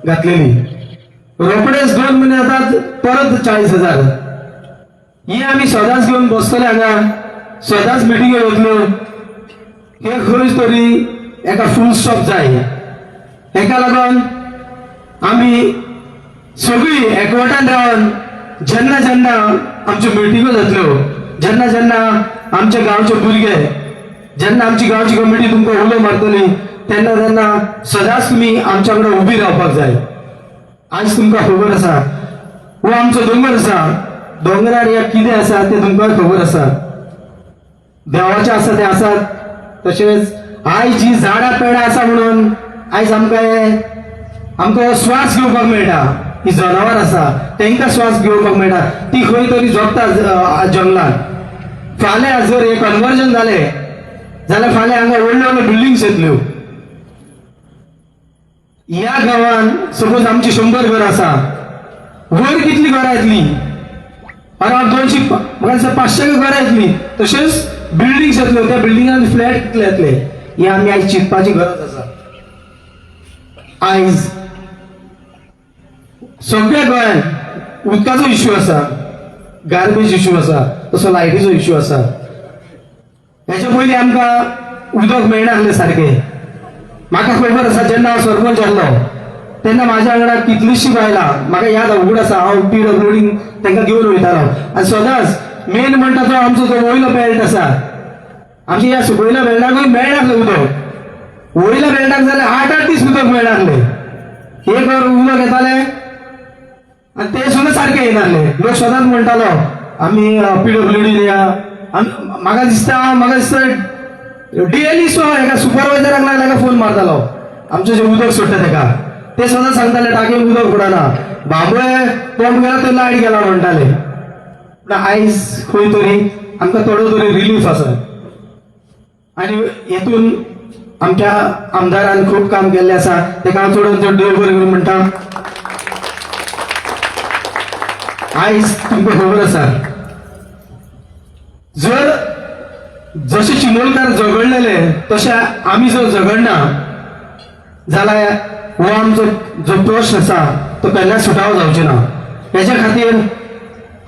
घातलेली. रोखडेच 2 म्हयने जातात परत 40,000. ही आमी सदांच घेवन बसतले हांगा, सदांच मिटिंग्यो वतल्यो. हे खंयच तरी एका फूल स्टॉप जाय. हेका लागून आमी सगळीं एकवटान रावन जेन्ना जेन्ना आमच्यो मिटिंग्यो जातल्यो, जेन्ना जेन्ना आमचे गांवचे भुरगे, जेन्ना आमची गांवची कमिटी तुमकां उलो मारतली तेन्ना तेन्ना सदांच तुमी आमच्या कडेन उबी रावपाक जाय. आज तुमकां खबर आसा हो आमचो दोंगर आसा, दोंगरार एक कितें आसा तें तुमकां खबर आसा. देवाचें आसा तें आसात. तशेंच आयज जी झाडां पेडां आसा म्हणून आयज आमकां श्वास घेवपाक मेळटा. ही जनावर आसा तांकां श्वास घेवपाक मेळटा, ती खंय तरी जगता जंगलात. फाल्यां जर हे कन्वर्जन जालें जाल्यार फाल्यां हांगा व्हडल्यो व्हडल्यो बिल्डिंग्स येतल्यो. ह्या गांवांत सपोज आमची 100 घरां आसा, वयर कितलीं घरां येतली? अरावंड 200 म्हाका 500 घरां येतली. तशेंच बिल्डिंग्स येतल्यो, त्या बिल्डिंगांत फ्लॅट कितले येतले. ही आमी आयज चिंतपाची गरज आसा. आयज सगळ्या गोंयांत उदकाचो इश्यू आसा, गार्बेज इश्यू आसा, तसो लायटीचो इश्यू आसा. हेच्या पयलीं आमकां उदक मेळनासलें सारकें. म्हाका खबर आसा जेन्ना हांव सरपंच आसलो तेन्ना म्हाज्या वांगडा कितलींशीं बायलां, म्हाका याद उगड आसा, हांव PWD तांकां घेवन वयतालो. आनी सदांच मेन म्हणटा तो आमचो जो वयलो बेल्ट आसा, आमच्या ह्या सकयल्या बेल्टाकूय मेळनासलें उदक. वयल्या बेल्टाक जाल्यार 8-8 दीस उदक मेळनासलें. एक वर उदक येतालें आनी ते सुद्दां सारकें येनासलें. लोक सदांच म्हणटालो आमी PWD या. म्हाका दिसता डेली एका सुपरवायझराक लागला फोन मारतालो आमचें जें उदक सोडटा ताका. ते सदां सांगताले टाकयेन उदक उडना, बाबूय पंप गेला तो लायट गेला म्हणटाले. पूण आयज खंय तरी आमकां थोडो तरी रिलीफ आसा. आनी हेतून आमच्या आमदारान खूब काम केल्लें आसा, ताका हांव चड देव बरें करूं म्हणटा. आयज तुमकां खबर आसा जर जशे चिमोलकार झगडलेले तशे आमी जर झगडना जाल्यार हो आमचो जो प्रश्न आसा तो केन्नाच सुटावो जावचे ना. हेच्या खातीर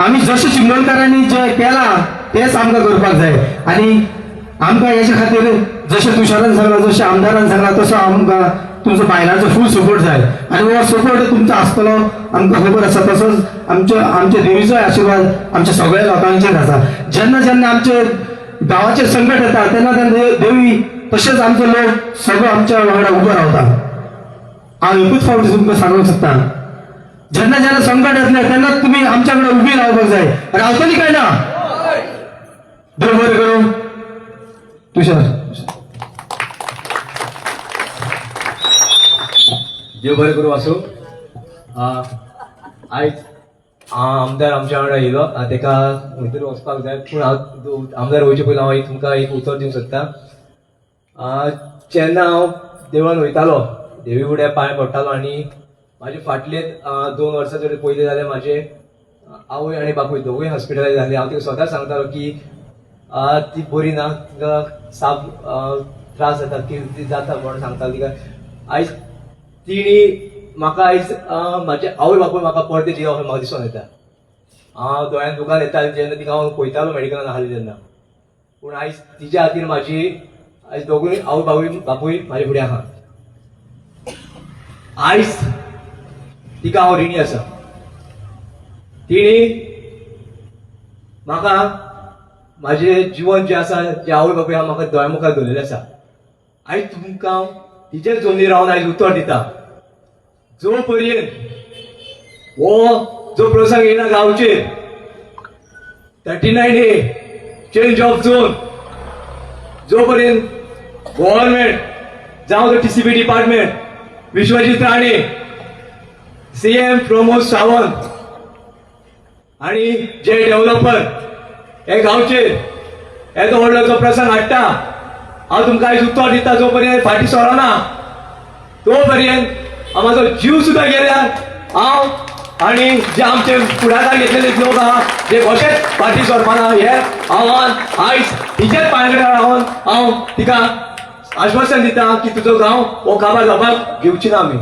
आमी जशे चिमोलकारांनी जे केलां तेच आमकां करपाक जाय. आनी आमकां हेच्या खातीर जशें तुशारान सांगलां, जशें आमदारान सांगलां, तसो आमकां तुमचो बायलांचो फूल सपोर्ट जाय. आनी हो सपोर्ट तुमचो आसतलो आमकां खबर आसा. तसोच आमच्या देवीचोय आशिर्वाद आमच्या सगळ्या लोकांचेर आसा. जेन्ना जेन्ना आमचे गांवाचेर संकट येता तेन्ना देवी तशेंच आमचो लोक सगळो आमच्या वांगडा उबो रावता. हांव एकूच फावटी तुमकां सांगूंक सोदतां, जेन्ना जेन्ना संकट येतलें तेन्ना तुमी आमच्या वांगडा उबी रावपाक जाय. रावतली काय ना? देव बरें करूं. तुषार देव बरें करूं वासू. आयज आमदार आमच्या वांगडा येयलो, ताका खंय तरी वचपाक जाय. पूण हांव आमदार वयचे पयलीं हांव तुमकां एक उतर दिवंक सोदतां. जेन्ना हांव देवळान वयतालो, देवी फुडें पांय पडटालो आनी म्हाजे फाटले 2 वर्सां तरी पयलीं जाल्यार म्हाजे आवय आनी बापूय दोगूय हॉस्पिटलायज जाले. हांव तिका सदांच सांगतालो की ती बरी ना, तिका साप त्रास जाता, ती जाता म्हणून सांगतालो तिका. आयज तिणी म्हाका आयज म्हाजे आवय बापूय म्हाका परते जिवा म्हाका दिसून येता. हांव दोळ्यान दुकान येता जेन्ना तिका हांव पळयतालो मेडिकलान आसली तेन्ना. पूण आयज तिच्या खातीर म्हाजी आयज दोगूय आवय बापूय म्हाजे फुडें आहा. आयज तिका हांव रिणी आसा. तिणी म्हाका म्हाजें जीवन जें आसा, जे आवय बापूय हांव म्हाका दोळ्या मुखार दवरलेलें आसा, आयज तुमकां तिचेच जोडणी रावन आयज उतर दिता. जो पर्यंत हो जो प्रसंग येना गांवचेर 39 डे चेंज ऑफ झोन, जो पर्यंत गव्हर्नमेंट जावं तो TCP department, Vishwajit Rane, CM Pramod Sawant आणि जे डेव्हलपर हे गांवचेर येदो व्हडलो जो प्रसंग हाडटा, हांव तुमकां आयज उतर दिता. जो पर्यंत फाटी सरना तो पर्यंत म्हाजो जीव सुद्दां गेल्यार हांव आनी जे आमचे फुडाकार घेतलेले लोक आहा जे कशेच फाटी सरपाना हे आव्हान आयज तिचेच पांयगड्यार रावन हांव तिका आश्वासन दिता की तुजो गांव हो काबार जावपाक घेवची ना आमी.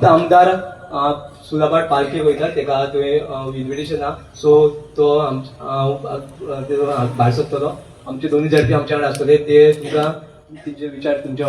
आमदार सुलाबाट पालखी वयता, ताका थंय इन्विटेशन आहा, सो तो भायर सरतलो. आमचे दोनूय जडपी आमच्या वांगडा आसतले, ते तुमकां तिचे विचार तुमच्या